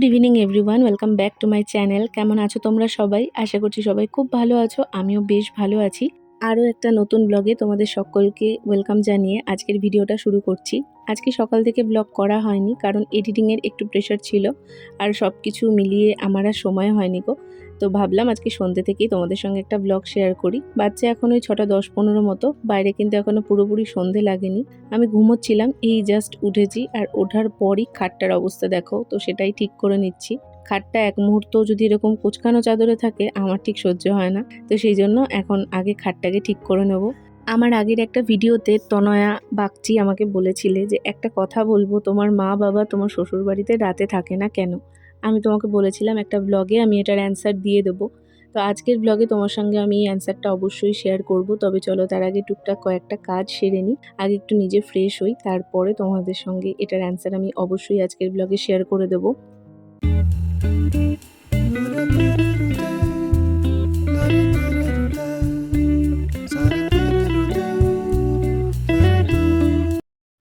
Good evening everyone, welcome back to my channel. কেমন আছো তোমরা সবাই? আশা করছি সবাই খুব ভালো আছো, আমিও বেশ ভালো আছি। আরও একটা নতুন ব্লগে তোমাদের সকলকে ওয়েলকাম জানিয়ে আজকের ভিডিওটা শুরু করছি। আজকে সকাল থেকে ব্লগ করা হয়নি কারণ এডিটিংয়ের একটু প্রেশার ছিল আর সব কিছু মিলিয়ে আমার আর সময় হয়নি গো। তো ভাবলাম আজকে সন্ধ্যে থেকেই তোমাদের সঙ্গে একটা ব্লগ শেয়ার করি। বাচ্চা এখন ওই 6টা 10-15 মতো, বাইরে কিন্তু এখনও পুরোপুরি সন্ধে লাগেনি। আমি ঘুমোচ্ছিলাম, এই জাস্ট উঠেছি আর ওঠার পরই খাটটার অবস্থা দেখো, তো সেটাই ঠিক করে নিচ্ছি। খাটটা এক মুহূর্ত যদি এরকম কোঁচকানো চাদরে থাকে আমার ঠিক সহ্য হয় না, তো সেই জন্য এখন আগে খাটটাকে ঠিক করে নেব। আমার আগের একটা ভিডিওতে তনয়া বাগচি আমাকে বলেছিলে যে একটা কথা বলবো, তোমার মা বাবা তোমার শ্বশুরবাড়িতে রাতে থাকে না কেন? আমি তোমাকে বলেছিলাম একটা ব্লগে আমি এটার অ্যান্সার দিয়ে দেবো। তো আজকের ব্লগে তোমার সঙ্গে আমি এই অ্যান্সারটা অবশ্যই শেয়ার করব। তবে চলো তার আগে টুকটাক কয়েকটা কাজ সেরে নিই, আগে একটু নিজে ফ্রেশ হই, তারপরে তোমাদের সঙ্গে এটার অ্যান্সার আমি অবশ্যই আজকের ব্লগে শেয়ার করে দেবো।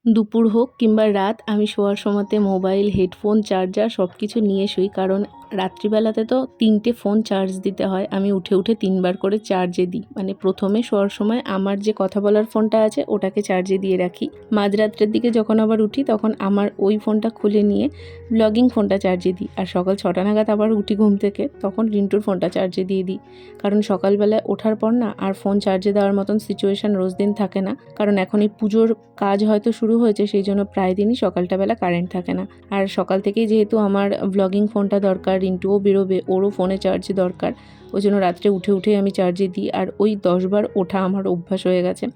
দুপুর হোক কিংবা রাত, আমি শোয়ার সময়তে মোবাইল, হেডফোন, চার্জার সব কিছু নিয়ে শুই, কারণ রাত্রিবেলাতে তো 3টে ফোন চার্জ দিতে হয়। আমি উঠে উঠে 3বার করে চার্জে দিই, মানে প্রথমে শোয়ার সময় আমার যে কথা বলার ফোনটা আছে ওটাকে চার্জে দিয়ে রাখি। মাঝরাত্রের দিকে যখন আবার উঠি তখন আমার ওই ফোনটা খুলে নিয়ে ব্লগিং ফোনটা চার্জে দিই, আর সকাল 6টা নাগাদ আবার উঠি ঘুম থেকে, তখন রিন্টুর ফোনটা চার্জে দিয়ে দিই। কারণ সকালবেলায় ওঠার পর না আর ফোন চার্জে দেওয়ার মতন সিচুয়েশান রোজ দিন থাকে না, কারণ এখন এই পুজোর কাজ হয়তো শুরু হয়েছে, সেই জন্য প্রায় দিনই সকালটা বেলা কারেন্ট থাকে না। আর সকাল থেকেই যেহেতু আমার ব্লগিং ফোনটা দরকার, রিন্টুও বেরোবে, ওরও ফোনে চার্জে দরকার, ওই জন্য রাত্রে উঠে উঠে আমি চার্জে দিই, আর ওই 10বার ওঠা আমার অভ্যাস হয়ে গেছে।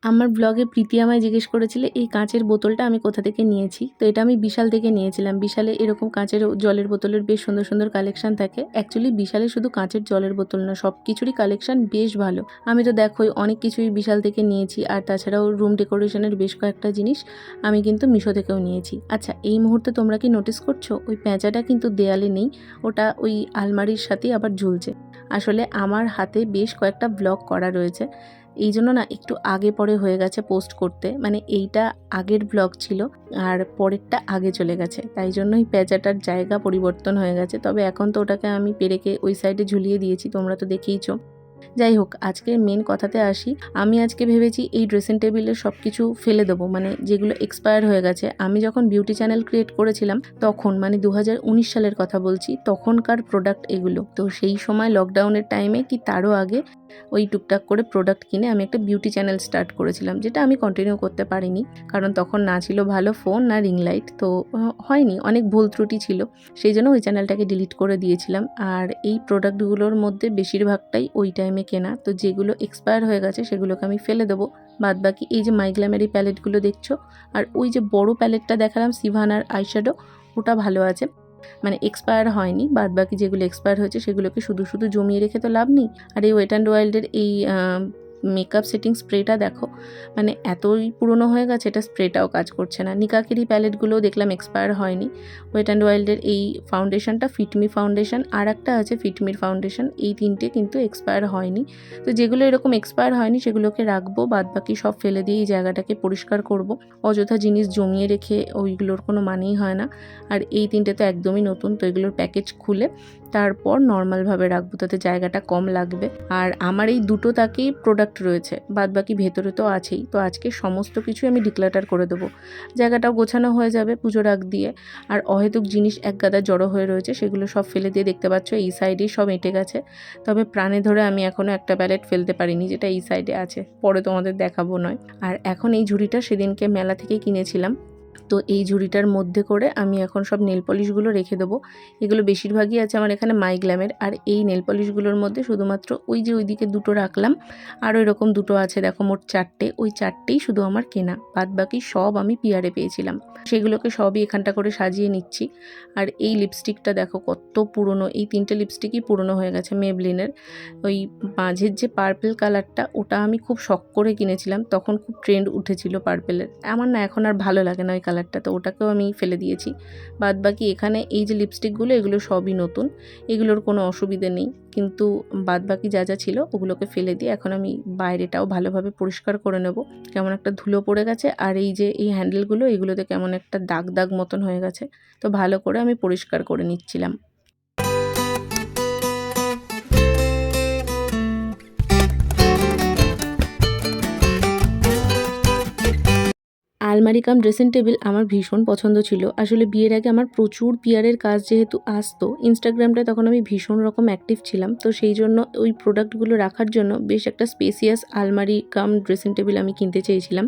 আমার ব্লগে প্রীতি আমায় জিজ্ঞেস করেছিলে এই কাঁচের বোতলটা আমি কোথা থেকে নিয়েছি। তো এটা আমি বিশাল থেকে নিয়েছিলাম। বিশালে এরকম কাঁচের জলের বোতলের বেশ সুন্দর সুন্দর কালেকশন থাকে। অ্যাকচুয়ালি বিশালে শুধু কাঁচের জলের বোতল না, সব কিছুরই কালেকশন বেশ ভালো। আমি তো দেখোই অনেক কিছুই বিশাল থেকে নিয়েছি, আর তাছাড়াও রুম ডেকোরেশনের বেশ কয়েকটা জিনিস আমি কিন্তু মিশো থেকেও নিয়েছি। আচ্ছা, এই মুহূর্তে তোমরা কি নোটিস করছো ওই পেঁচাটা কিন্তু দেয়ালে নেই, ওটা ওই আলমারির সাথেই আবার ঝুলছে। আসলে আমার হাতে বেশ কয়েকটা ব্লগ করা রয়েছে, এই জন্য না একটু আগে পরে হয়ে গেছে পোস্ট করতে, মানে এইটা আগের ব্লগ ছিল আর পরেরটা আগে চলে গেছে, তাই জন্যই পেঁচাটার জায়গা পরিবর্তন হয়ে গেছে। তবে এখন তো ওটাকে আমি পেরেকে ওই সাইডে ঝুলিয়ে দিয়েছি, তোমরা তো দেখেইছো। যাই হোক, আজকের মেন কথাতে আসি। আমি আজকে ভেবেছি এই ড্রেসিং টেবিলের সব কিছু ফেলে দেবো, মানে যেগুলো এক্সপায়ার হয়ে গেছে। আমি যখন বিউটি চ্যানেল ক্রিয়েট করেছিলাম তখন, মানে 2019 সালের কথা বলছি, তখনকার প্রোডাক্ট এগুলো। তো সেই সময় লকডাউনের টাইমে কি তারও আগে ওই টুকটাক করে প্রোডাক্ট কিনে আমি একটা বিউটি চ্যানেল স্টার্ট করেছিলাম, যেটা আমি কন্টিনিউ করতে পারিনি, কারণ তখন না ছিল ভালো ফোন না রিং লাইট, তো হয়নি, অনেক ভুল ত্রুটি ছিল, সেই জন্য ওই চ্যানেলটাকে ডিলিট করে দিয়েছিলাম। আর এই প্রোডাক্টগুলোর মধ্যে বেশিরভাগটাই ওই টাইমে কেনা, তো যেগুলো এক্সপায়ার হয়ে গেছে সেগুলোকে আমি ফেলে দেবো। বাদ বাকি এই যে মাইগ্ল্যামের এই প্যালেটগুলো দেখছো, আর ওই যে বড় প্যালেটটা দেখালাম সিভানার আইশ্যাডো, ওটা ভালো আছে, মানে এক্সপায়ার হয়নি। বাদ বাকি যেগুলো এক্সপায়ার হয়েছে সেগুলোকে শুধু শুধু জমিয়ে রেখে তো লাভ নেই। আর এই ওয়েট অ্যান্ড ওয়াইল্ডের এই মেকআপ সেটিং স্প্রেটা দেখো, মানে এতই পুরনো হয়ে গেছে, এটা স্প্রেটাও কাজ করছে না। নিকাকের এই প্যালেটগুলোও দেখলাম এক্সপায়ার হয়নি। ওয়েট অ্যান্ড ওয়াইল্ডের এই ফাউন্ডেশনটা ফিটমি ফাউন্ডেশন, আর একটা আছে ফিটমির ফাউন্ডেশন, এই 3টে কিন্তু এক্সপায়ার হয়নি। তো যেগুলো এরকম এক্সপায়ার হয়নি সেগুলোকে রাখবো, বাদ বাকি সব ফেলে দিয়ে এই জায়গাটাকে পরিষ্কার করব। অযথা জিনিস জমিয়ে রেখে ওইগুলোর কোনো মানেই হয় না। আর এই 3টে তো একদমই নতুন, তো এগুলোর প্যাকেজ খুলে তারপর নর্মালভাবে রাখবো, তাতে জায়গাটা কম লাগবে। আর আমার এই দুটো তাকেই প্রোডাক্ট রয়েছে, বাদ বাকি ভেতরে তো আছেই। তো আজকে সমস্ত কিছু আমি ডিক্লাটার করে দেবো, জায়গাটাও গোছানো হয়ে যাবে পুজোর আগ দিয়ে। আর অহেতুক জিনিস এক গাদা জড়ো হয়ে রয়েছে, সেগুলো সব ফেলে দিয়ে, দেখতে পাচ্ছ এই সাইডেই সব এঁটে গেছে। তবে প্রাণে ধরে আমি এখনও একটা প্যালেট ফেলতে পারিনি, যেটা এই সাইডে আছে, পরে তোমাদের দেখাবো নয়। আর এখন এই ঝুড়িটা সেদিনকে মেলা থেকেই কিনেছিলাম, তো এই ঝুড়িটার মধ্যে করে আমি এখন সব নেল পলিশগুলো রেখে দেবো। এগুলো বেশিরভাগই আছে আমার এখানে মাইগ্ল্যামের, আর এই নেল পলিশগুলোর মধ্যে শুধুমাত্র ওই যে ওইদিকে দুটো রাখলাম, আরও এরকম দুটো আছে, দেখো মোট 4টে, ওই 4টেই শুধু আমার কেনা, বাদ বাকি সব আমি পিয়ারে পেয়েছিলাম, সেগুলোকে সবই এখানটা করে সাজিয়ে নিচ্ছি। আর এই লিপস্টিকটা দেখো কত পুরনো, এই 3টে লিপস্টিকই পুরনো হয়ে গেছে মেবলিনের। ওই মাঝের যে পার্পেল কালারটা, ওটা আমি খুব শখ করে কিনেছিলাম, তখন খুব ট্রেন্ড উঠেছিল পার্পেলের, আমার না এখন আর ভালো লাগে না ওই কালার। কালারটা, তো ওটাকেও আমি ফেলে দিয়েছি। বাদ বাকি এখানে এই যে লিপস্টিকগুলো, এগুলো সবই নতুন, এগুলোর কোনো অসুবিধে নেই, কিন্তু বাদ বাকি যা যা ছিল ওগুলোকে ফেলে দিয়ে এখন আমি বাইরেটাও ভালোভাবে পরিষ্কার করে নেব। কেমন একটা ধুলো পড়ে গেছে, আর এই যে এই হ্যান্ডেলগুলো, এগুলোতে কেমন একটা দাগ দাগ মতন হয়ে গেছে, তো ভালো করে আমি পরিষ্কার করে নিচ্ছিলাম। আলমারি কাম ড্রেসিং টেবিল আমার ভীষণ পছন্দ ছিল। আসলে বিয়ের আগে আমার প্রচুর পিয়ারের কাজ যেহেতু আসতো, ইনস্টাগ্রামটায় তখন আমি ভীষণ রকম অ্যাক্টিভ ছিলাম, তো সেই জন্য ওই প্রোডাক্টগুলো রাখার জন্য বেশ একটা স্পেসিয়াস আলমারি কাম ড্রেসিং টেবিল আমি কিনতে চেয়েছিলাম।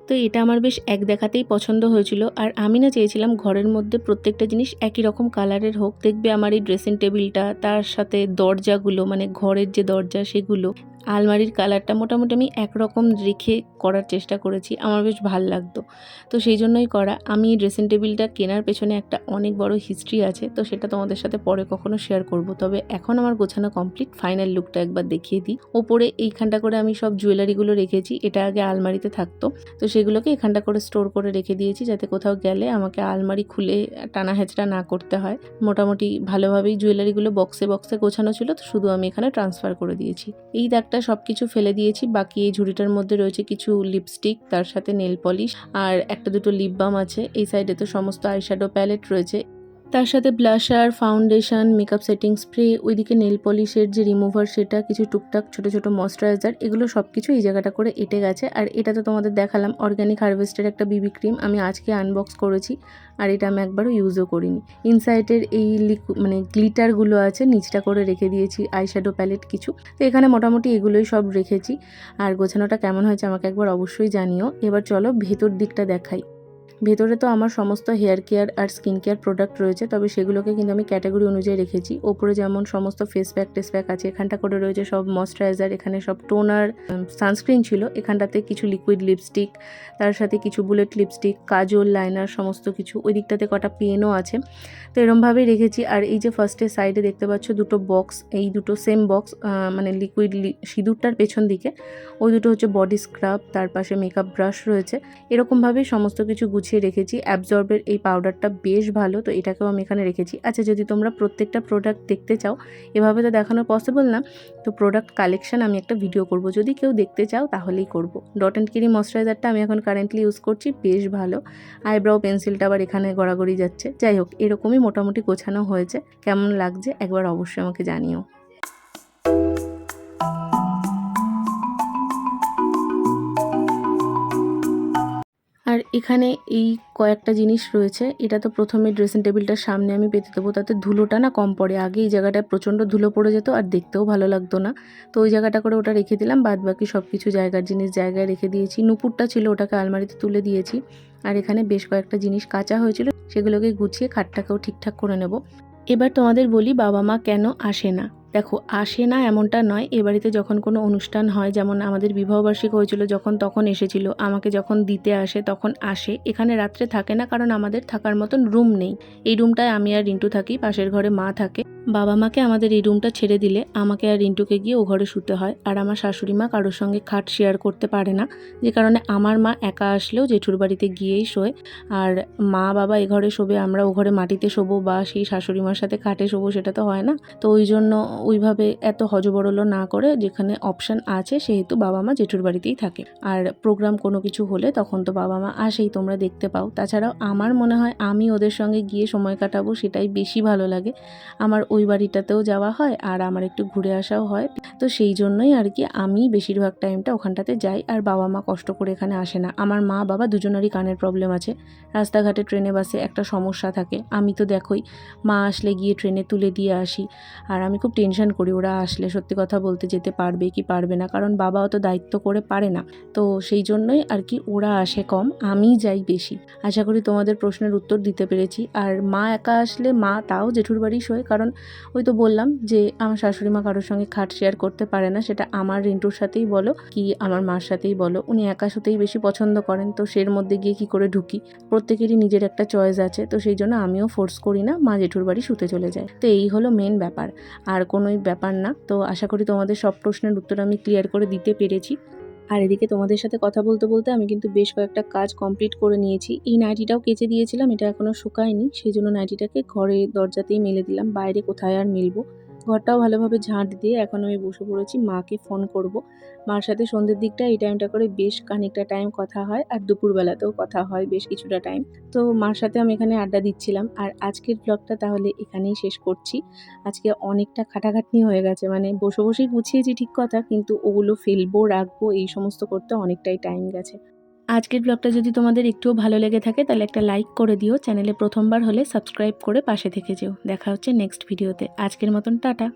তো এটা আমার বেশ এক দেখাতেই পছন্দ হয়েছিল, আর আমি না চেয়েছিলাম ঘরের মধ্যে প্রত্যেকটা জিনিস একই রকম কালারের হোক। দেখবে আমার এই ড্রেসিং টেবিলটা, তার সাথে দরজাগুলো, মানে ঘরের যে দরজা সেগুলো, আলমারির কালারটা মোটামুটি আমি একরকম রেখে করার চেষ্টা করেছি, আমার বেশ ভাল লাগতো। তো সেই জন্যই করা। আমি এই ড্রেসিং টেবিলটা কেনার পেছনে একটা অনেক বড় হিস্ট্রি আছে, তো সেটা তোমাদের সাথে পরে কখনো শেয়ার করব। তবে এখন আমার গোছানো কমপ্লিট, ফাইনাল লুকটা একবার দেখিয়ে দিই। ওপরে এইখানটা করে আমি সব জুয়েলারিগুলো রেখেছি, এটা আগে আলমারিতে থাকতো, তো সেগুলোকে এখানটা করে স্টোর করে রেখে দিয়েছি, যাতে কোথাও গেলে আমাকে আলমারি খুলে টানা হেঁচড়া না করতে হয়। মোটামুটি ভালোভাবেই জুয়েলারিগুলো বক্সে বক্সে গোছানো ছিল, তো শুধু আমি এখানে ট্রান্সফার করে দিয়েছি। এই দাগটা সব কিছু ফেলে দিয়েছি। বাকি এই ঝুড়িটার মধ্যে রয়েছে কিছু লিপস্টিক, তার সাথে নেল পলিশ, আর একটা দুটো লিপ বাম আছে। এই সাইডে তো সমস্ত আইশ্যাডো প্যালেট রয়েছে, তার সাথে blusher, foundation, makeup setting spray, ওইদিকে নেল পলিশের যে রিমুভার সেটা, কিছু টুকটাক ছোটো ছোটো ময়শ্চারাইজার, এগুলো সব কিছু এই জায়গাটা করে এঁটে গেছে। আর এটা তো তোমাদের দেখালাম অর্গ্যানিক হারভেস্টের একটা বিবি ক্রিম, আমি আজকে আনবক্স করেছি, আর এটা আমি একবারও ইউজও করিনি। ইনসাইডের এই মানে গ্লিটারগুলো আছে, নিচটা করে রেখে দিয়েছি আইশ্যাডো প্যালেট কিছু। তো এখানে মোটামুটি এগুলোই সব রেখেছি। আর গোছানোটা কেমন হয়েছে আমাকে একবার অবশ্যই জানিও। এবার চলো ভেতর দিকটা দেখাই। ভেতরে তো আমার সমস্ত হেয়ার কেয়ার আর স্কিন কেয়ার প্রোডাক্ট রয়েছে, তবে সেগুলোকে কিন্তু আমি ক্যাটাগরি অনুযায়ী রেখেছি। ওপরে যেমন সমস্ত ফেস প্যাক টেস প্যাক আছে, এখানটা করে রয়েছে সব ময়শ্চারাইজার, এখানে সব টোনার, সানস্ক্রিন ছিল, এখানটাতে কিছু লিকুইড লিপস্টিক, তার সাথে কিছু বুলেট লিপস্টিক, কাজল, লাইনার, সমস্ত কিছু। ওই দিকটাতে কটা পেনও আছে, তো এরমভাবেই রেখেছি। আর এই যে ফার্স্টে সাইডে দেখতে পাচ্ছ দুটো বক্স, এই দুটো সেম বক্স, মানে লিকুইড সিঁদুরটার পেছন দিকে ওই দুটো হচ্ছে বডি স্ক্রাব, তার পাশে মেকআপ ব্রাশ রয়েছে। এরকমভাবেই সমস্ত কিছু গুছিয়ে রেখেছি। অ্যাবজর্বের এই পাউডারটা বেশ ভালো, তো এটাকেও আমি এখানে রেখেছি। আচ্ছা, যদি তোমরা প্রত্যেকটা প্রোডাক্ট দেখতে চাও, এভাবে তো দেখানো পসিবল না, তো প্রোডাক্ট কালেকশন আমি একটা ভিডিও করব, যদি কেউ দেখতে চাও তাহলেই করব। ডট অ্যান্ড কিরি ময়শ্চারাইজারটা আমি এখন কারেন্টলি ইউজ করছি, বেশ ভালো। আইব্রাও পেন্সিলটা আবার এখানে গড়াগড়ি যাচ্ছে। যাই হোক, এরকমই মোটামুটি গোছানো হয়েছে। কেমন লাগছে একবার অবশ্যই আমাকে জানিও। আর এখানে এই কয়েকটা জিনিস রয়েছে। এটা তো প্রথমে ড্রেসিং টেবিলটার সামনে আমি পেতে দেবো, তাতে ধুলোটা না কম পড়ে। আগে এই জায়গাটায় প্রচণ্ড ধুলো পড়ে যেত, আর দেখতেও ভালো লাগতো না, তো ওই জায়গাটা করে ওটা রেখে দিলাম। বাদ বাকি সব কিছু জায়গার জিনিস জায়গায় রেখে দিয়েছি। নুপুরটা ছিল, ওটাকে আলমারিতে তুলে দিয়েছি। আর এখানে বেশ কয়েকটা জিনিস কাঁচা হয়েছিল, সেগুলোকে গুছিয়ে খাটটাকেও ঠিকঠাক করে নেব। এবার তোমাদের বলি বাবা মা কেন আসে না। দেখো, আসে না এমনটা নয়, এ বাড়িতে যখন কোনো অনুষ্ঠান হয়, যেমন আমাদের বিবাহবার্ষিকী হয়েছিল যখন, তখন এসেছিল। আমাকে যখন দিতে আসে তখন আসে। এখানে রাত্রে থাকে না, কারণ আমাদের থাকার মতন রুম নেই। এই রুমটায় আমি আর রিন্টু থাকি, পাশের ঘরে মা থাকে। বাবা মাকে আমাদের এই রুমটা ছেড়ে দিলে আমাকে আর রিন্টুকে গিয়ে ও ঘরে শুতে হয়। আর আমার শাশুড়ি মা কারোর সঙ্গে খাট শেয়ার করতে পারে না, যে কারণে আমার মা একা আসলেও জেঠুর বাড়িতে গিয়েই শোয়। আর মা বাবা এ ঘরে শোবে, আমরা ও ঘরে মাটিতে শোবো, বা সেই শাশুড়ি মার সাথে খাটে শোবো, সেটা তো হয় না। তো ওই জন্য ওইভাবে এত হজবরল না করে, যেখানে অপশান আছে সেহেতু বাবা মা জেঠুর বাড়িতেই থাকে। আর প্রোগ্রাম কোনো কিছু হলে তখন তো বাবা মা আসেই, তোমরা দেখতে পাও। তাছাড়াও আমার মনে হয় আমি ওদের সঙ্গে গিয়ে সময় কাটাবো, সেটাই বেশি ভালো লাগে। আমার ওই বাড়িটাতেও যাওয়া হয়, আর আমার একটু ঘুরে আসাও হয়, তো সেই জন্যই আর কি আমি বেশিরভাগ টাইমটা ওখানটাতে যাই। আর বাবা মা কষ্ট করে এখানে আসে না। আমার মা বাবা দুজনেরই কানের প্রবলেম আছে, রাস্তাঘাটে ট্রেনে বাসে একটা সমস্যা থাকে। আমি তো দেখোই, মা আসলে গিয়ে ট্রেনে তুলে দিয়ে আসি, আর আমি খুব টেনশন করি ওরা আসলে সত্যি কথা বলতে যেতে পারবে কি পারবে না, কারণ বাবাও তো দায়িত্ব করে পারে না। তো সেই জন্যই আর কি ওরা আসে কম, আমি যাই বেশি। আশা করি তোমাদের প্রশ্নের উত্তর দিতে পেরেছি। আর মা একা আসলে মা তাও জেঠুর বাড়ি শোয়, কারণ ওই তো বললাম যে আমার শাশুড়ি মা কারোর সঙ্গে খাট শেয়ার করতে পারে না। সেটা আমার রিন্টুর সাথেই বলো কি আমার মার সাথেই বলো, উনি একা শুতেই বেশি পছন্দ করেন। তো সের মধ্যে গিয়ে কি করে ঢুকি, প্রত্যেকেরই নিজের একটা চয়েস আছে, তো সেই জন্য আমিও ফোর্স করি না, মা জেঠুর বাড়ি শুতে চলে যায়। তো এই হলো মেন ব্যাপার, আর কোনোই ব্যাপার না। তো আশা করি তোমাদের সব প্রশ্নের উত্তর আমি ক্লিয়ার করে দিতে পেরেছি। আর এদিকে তোমাদের সাথে কথা বলতে বলতে আমি কিন্তু বেশ কয়েকটা কাজ কমপ্লিট করে নিয়েছি। এই নাইটিটাও কেচে দিয়েছিলাম, এটা এখনও শুকায়নি, সেই জন্য নাইটিটাকে ঘরের দরজাতেই মেলে দিলাম, বাইরে কোথায় আর মেলবো। ঘরটাও ভালোভাবে ঝাঁট দিয়ে এখন আমি বসে পড়েছি, মাকে ফোন করব। মার সাথে সন্ধ্যের দিকটা এই টাইমটা করে বেশ খানিকটা টাইম কথা হয়, আর দুপুরবেলাতেও কথা হয় বেশ কিছুটা টাইম। তো মার সাথে আমি এখানে আড্ডা দিচ্ছিলাম। আর আজকের ব্লগটা তাহলে এখানেই শেষ করছি। আজকে অনেকটা খাটাখাটনি হয়ে গেছে, মানে বসে বসেই গুছিয়েছি ঠিক কথা, কিন্তু ওগুলো ফেলবো রাখবো এই সমস্ত করতে অনেকটাই টাইম গেছে। আজকের ব্লগটা যদি তোমাদের একটুও ভালো লেগে থাকে তাহলে একটা লাইক করে দিও, চ্যানেলে প্রথমবার হলে সাবস্ক্রাইব করে পাশে থেকে যেও। দেখা হচ্ছে নেক্সট ভিডিওতে। আজকের মতন টাটা।